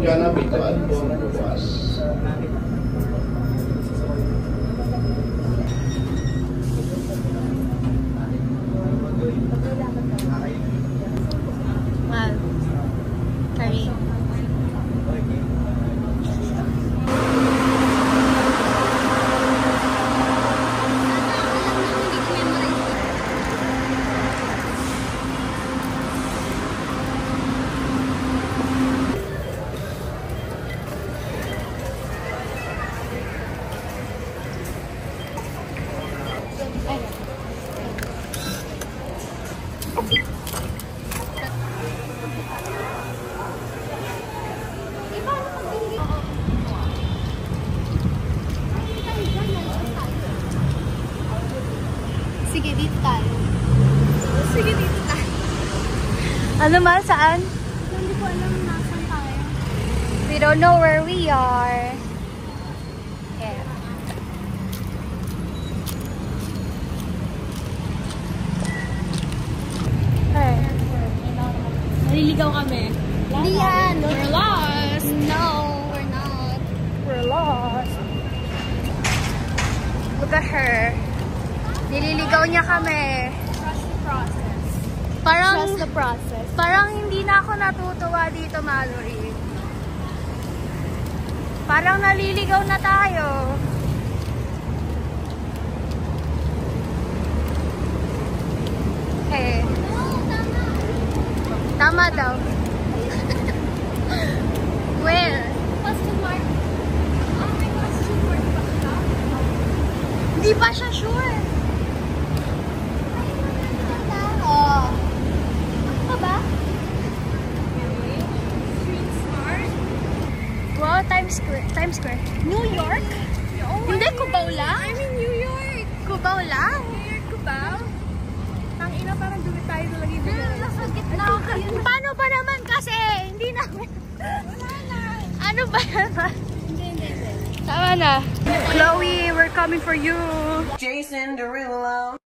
Yan ang bituan po ang bukas. Wow. Curry. Sige, dito tayo. Sige, dito tayo. Ano ma? Saan? Hindi ko alam nasan tayo. We don't know where we are. Yeah. Hey. Naliligaw kami. Hindi yan. We're lost. No, we're not. We're lost. Look at her. Nililigaw niya kami. Trust the process. Parang, Trust the process. parang hindi na ako natutuwa dito, Mallory. Parang naliligaw na tayo. Okay. Tama daw. Where? Question mark. May question mark ba siya? Hindi pa siya sure. Oh. Ano ba? Street smart. Wow, Times Square. Times Square. New York? Hindi, Cubao lang. I'm in New York. Cubao lang. New York, Cubao? Ang ina, parang dumi tayo lagi dito. Nasa gitna. Paano ba naman kasi? Hindi namin. Ano ba naman? Hindi. Tama na. Chloe, we're coming for you. Jason Derulo.